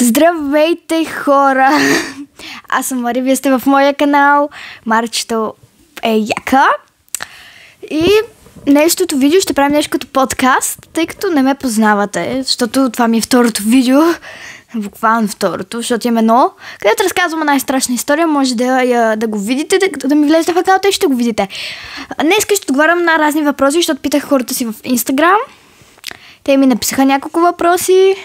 Здравейте, хора! Аз съм Мари, вие сте в моя канал. Марчето е яка. И днешното видео ще правим нещо като подкаст, тъй като не ме познавате, защото това ми е второто видео. Буквално второто, защото имам едно, където разказвам една страшна история. Може да го видите, да ми влезете в акаунта и ще го видите. Днес ще отговарям на разни въпроси, защото питах хората си в Инстаграм. Те ми написаха няколко въпроси.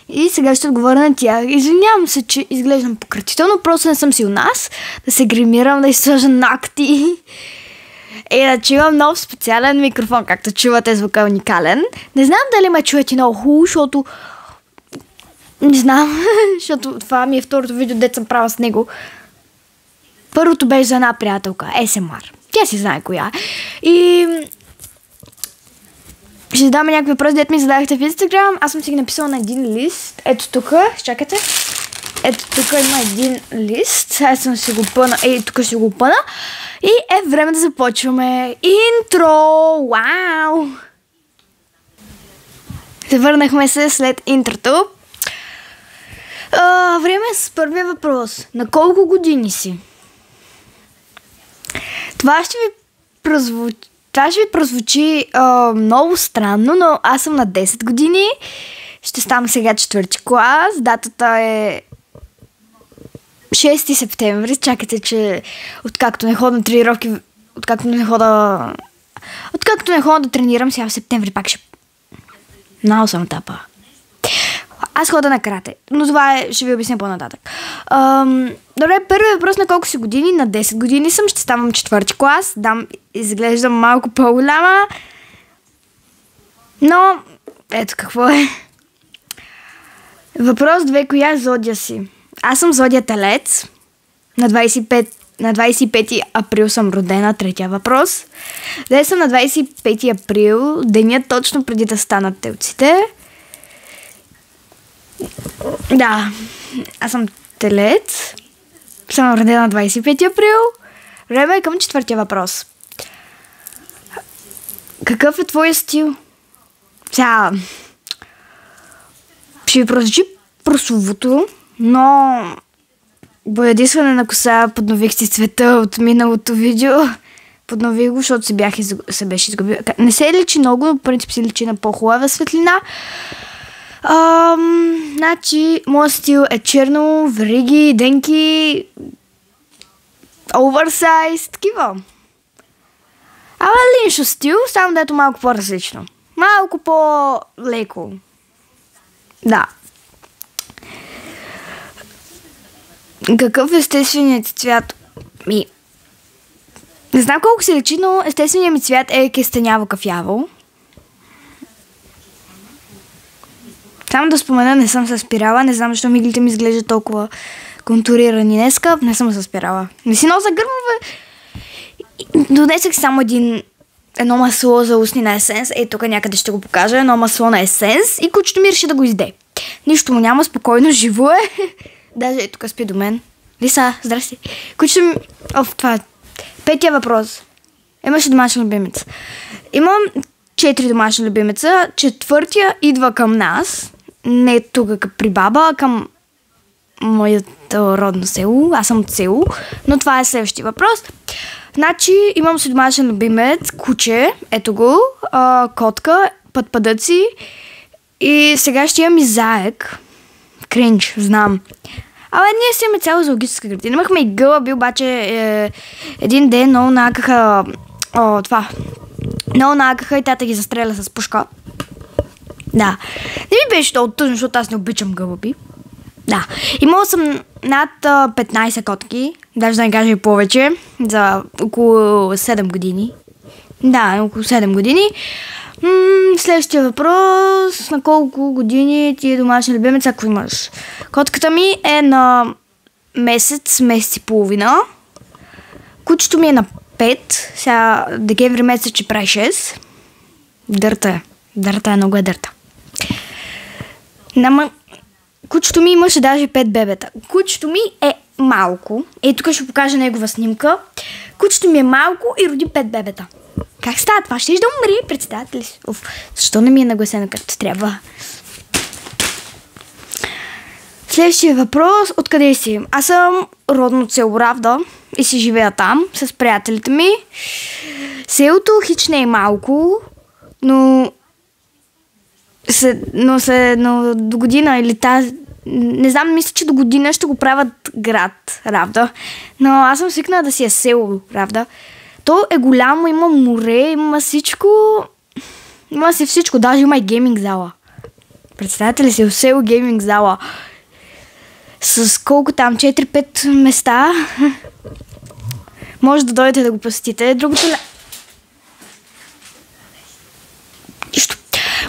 И сега ще отговоря на тях. Извинявам се, че изглеждам пократително, просто не съм си у нас. Да се гримирам, да изсложа ногти. Иначе имам нов специален микрофон, както чувате, звука е уникален. Не знам дали ме чуете много хубаво, защото... Не знам, защото това ми е второто видео, дето съм правила с него. Първото беше за една приятелка, ASMR. Тя си знае коя. И... ще дам някакви въпроси, дето ми зададахте в Инстаграм. Аз съм си ги написала на един лист. Ето тук, чакайте. Ето тук има един лист. Сега съм си го пъна. Тук ще го пъна. И е време да започваме. Интро! Вау! Завърнахме се след интрото. Време е с първия въпрос. На колко години си? Това ще ви прозвучи много странно, но аз съм на 10 години. Ще ставам сега 4 клас. Датата е 6 септември. Чакайте, че откакто не ходя на тренировки, откакто не ходя да тренирам, сега в септември пак ще... Много съм тапа. Аз хода на карате, но това ще ви обясня по-нататък. Добре, първият въпрос: на колко си години? На 10 години съм, ще ставам 4 клас. Изглеждам малко по-голяма. Но, ето какво е. Въпрос 2. Коя зодия си? Аз съм зодия Телец. На 25 април съм родена. Третия въпрос. Днес съм на 25 април, деня точно преди да станат телците. Да, аз съм Телец. Съм родена на 25 април. Време е към четвъртия въпрос. Какъв е твоя стил? Сега ще ви прозвучи прословуто, но боядисване на коса поднових си цвета от миналото видео. Поднових го, защото се беше изгубил. Не се личи много, но в принцип се личи на по-хубава светлина. Значи, моят стил е черно, вериги, денки, оверсайз, такива. Линшо стил, само дето малко по-различно. Малко по-леко. Да. Какъв е естественият цвят? Не знам колко се личи, но естественият ми цвят е кестеняво-кафяво. Само да спомена, не съм се спирала. Не знам защо миглите ми изглежда толкова контурирани днеска. Не съм се спирала. Не си носа гърмове. Донесах само едно масло за устни на Есенс. Тук някъде ще го покажа. Едно масло на Есенс и кучето ми реши да го изде. Нищо му няма, спокойно, живо е. Даже тук спи до мен. Лиса, здрасти. Кучето ми... това е петия въпрос. Имаше домашен любимец. Имам 4 домашни любимеца. Четвъртия идва към нас. Не тук при баба, а към моето родно село. Аз съм от село. Но това е следващия въпрос. Значи имам си домашен любимец, куче, ето го, котка, пътпадъци и сега ще имам и заек. Кринч, знам. Ние си имаме цяла зоологическа градина. Имахме и гълъби, обаче един ден много накаха много накаха и тата ги застреля с пушка. Да. Не ми беше толкова тъжно, защото аз не обичам гълъби. Да. Имала съм над 15 котки, даже да не кажа и повече, за около 7 години. Да, около 7 години. Следващия въпрос: на колко години ти е домашен любимец, ако имаш? Котката ми е на месец и половина. Кучето ми е на 5. Сега декември месец ще прави 6. Дърта е. Дърта е, много е дърта. Кучето ми имаше даже 5 бебета. Кучето ми е малко. Тук ще покажа негова снимка. Кучето ми е малко и роди 5 бебета. Как става това? Щеш да умри, представете ли си? Защо не ми е нагласено както трябва? Следващия въпрос, откъде си? Аз съм родно от село Равда и си живея там с приятелите ми. Селото хич не е малко, но до година или тази... Не знам, мисля, че до година ще го правят град Равда. Но аз съм свикнала да си е село Равда. То е голямо, има море, има всичко. Има си всичко, даже има и гейминг зала. Представете ли си, в село гейминг зала. С колко там, 4-5 места. Може да дойдете да го посетите.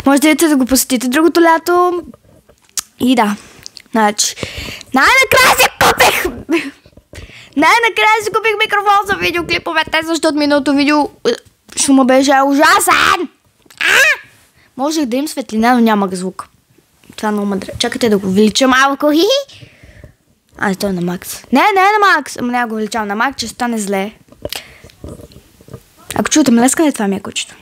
Може да дойдете да го посетите другото лято. И да. Значи, най-накрая си купих микрофон за видеоклиповете, защото миналото видео шума беше ужасен. Можех да им светлина, но нямах звук. Това много мъдре. Чакайте да го увелича малко. Той е на макс. Не е на макс. Ама няма го увеличавам на макс, че стане зле. Ако чуете млескане, това ми е кучето.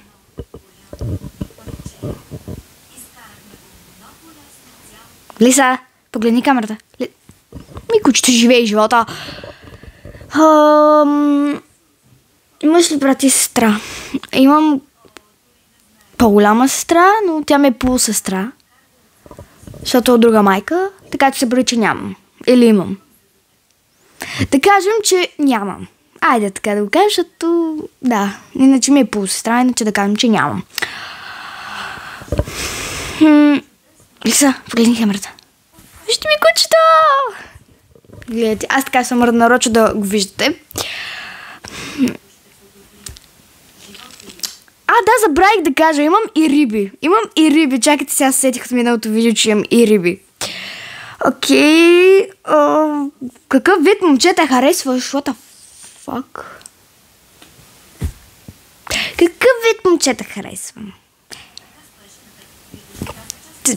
Лиса, погледни камерата. Ми кучето живее живота. Имаш ли брат и сестра? Имам по-голяма сестра, но тя ми е полусестра. Защото е от друга майка, така че се брои, че нямам. Или имам. Да кажем, че нямам. Айде така да го кажем, защото да, иначе ми е полусестра, иначе да кажем, че нямам. Лиса, погледни камерата. Вижте ми кучето! Гледайте, аз така съм нарочо да го виждате. Да, забравих да кажа, имам и риби. Чакайте, сега сетих от миналото видео, че имам и риби. Окей. Какъв вид момчета харесваш? What the fuck? Какъв вид момчета харесвам?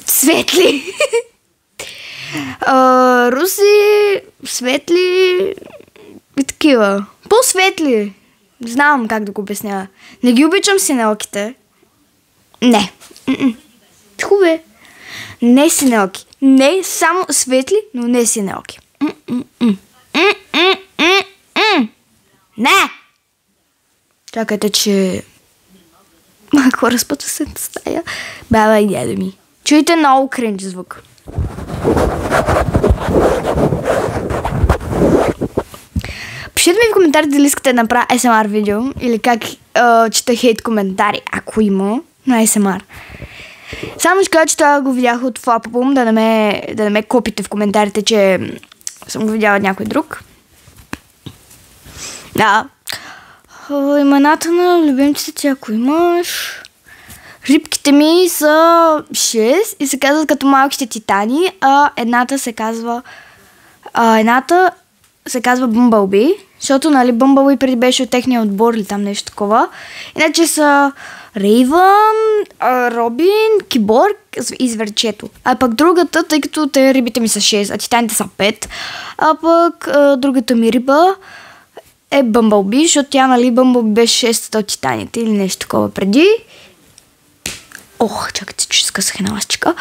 Светли. Руси, светли и такива. По-светли. Знам как да го обясня. Не ги обичам синелките. Не. Хубаво. Не синелки. Не, само светли, но не синелки. Не! Чакайте, че... Хора спът в съдната стая. Баба и дядо ми. Чуйте много кринч звук. Пишете ми в коментарите дали искате да направя ASMR видео или как чета хейт коментари, ако има на ASMR. Само ще кажа, че това го видях от Флапапум, да не ме копите в коментарите, че съм го видяла от някой друг. Да. Имената на любимците, ако имаш... Рибките ми са 6 и се казват като малките титани, а едната се казва Бъмбълби, защото, нали, Бъмбълби преди беше от техния отбор или там нещо такова. Иначе са Рейвън, Робин, Киборг и Зверчето. А пък другата, тъй като те рибите ми са 6, а титаните са 5, а пък другата ми риба е Бъмбълби, защото тя, нали, Бъмбълби беше 6 от титаните или нещо такова преди. Чакайте, че скъсах една ластичка.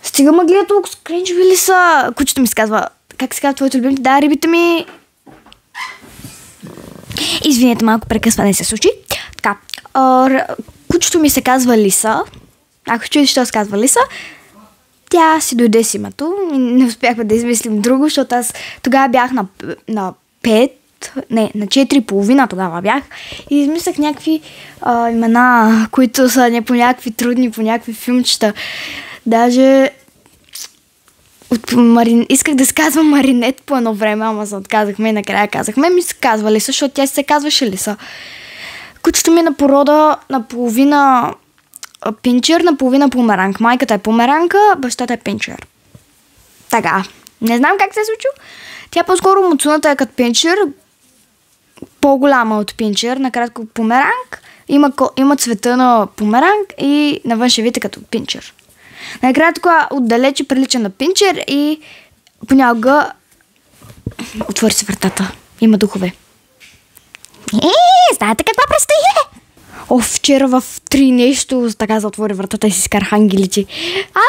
Стига мъглия толкова скринчови ли са? Кучето ми се казва... Как се казва твоето любимите? Да, рибите ми... Извинете, малко прекъсване се случи. Така. Кучето ми се казва Лиса. Ако чуете, що се казва Лиса, тя си дойде с името. Не успяхме да измислим друго, защото аз тогава бях на 5. Не, на 4,5 тогава бях и измислях някакви имена, които са по някакви трудни, по някакви филмчета. Даже исках да се казва Маринет по едно време, ама се отказахме и накрая казахме, ми се казва Лиса, защото тя се казваше Лиса. Кучето ми е на порода наполовина пинчер, наполовина померанг. Майката е померанка, бащата е пинчер. Така, не знам как се е случило. Тя по-скоро муцуната е като пинчер, по-голяма от пинчер, накратко померанг. Има цвета на померанг и навън ще видите като пинчер. Накратко отдалече прилича на пинчер и понякога отвори се вратата. Има духове. Знаете какво предстои? Вчера в 3 нещо така затвори вратата и си скарах ангелите.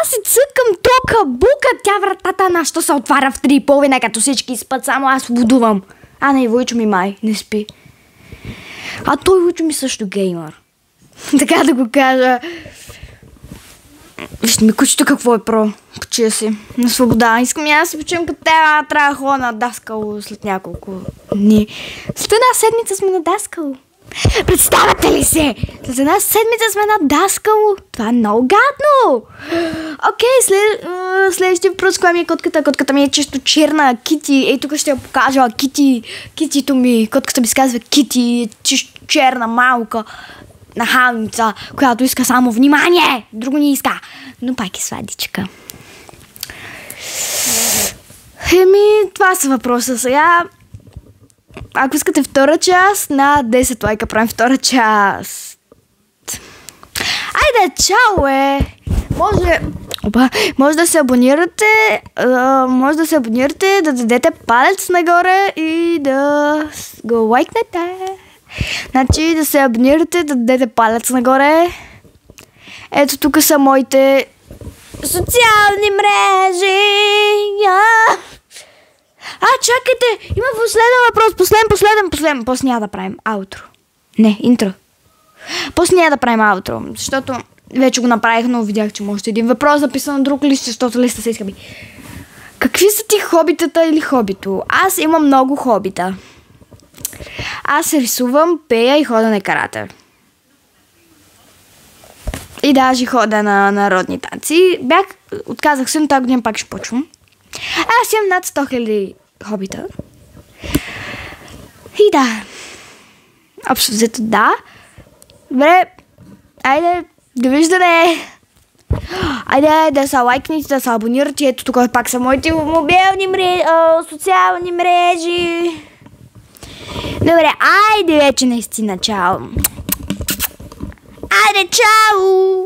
Аз си цъкам тук бука, тя вратата нашата се отваря в 3:30, като всички спят, само аз будувам. А, не, Войчо ми май не спи. А той Войчо ми също геймър. Така да го кажа. Вижте ми кучето какво е почия си. На свобода. Искам и аз си почуем като трябва да ходя на даскало след няколко дни. След една седмица сме на даскало. Представяте ли се? След една седмица сме на даскало. Това е много гадно. Окей, следващия въпрос, коя ми е котката? Котката ми е чисто черна. Кити. Ей, тук ще я покажа. Китито ми. Котката ми се казва Кити. Чисто черна, малка нахалница, която иска само внимание. Друго не иска. Но пак е сладичка. Това са въпроса сега. Ако искате втора част, на 10 лайка правим втора част. Айде, чао Може да се абонирате, да дадете палец нагоре и да го лайкнете. Значи да се абонирате, да дадете палец нагоре. Ето тук са моите социални мрежи. Чакайте! Има последен въпрос. Последен. После няма да правим аутро. Не, интро. После няма да правим аутро, защото вече го направих, но видях, че може един въпрос записан на друг лист, защото листа се изхъби. Какви са ти хобитата или хобито? Аз имам много хобита. Аз рисувам, пея и хода на карате. И даже хода на народни танци. Отказах се, но тази година пак ще почвам. Аз имам над 100 000 хобита. И да. Общо взето да. Добре. Айде, довиждане. Айде да се лайкните, да се абонирате. Ето тук пак са моите мобилни мрежи, социални мрежи. Добре, айде вече наистина, чао. Айде, чао!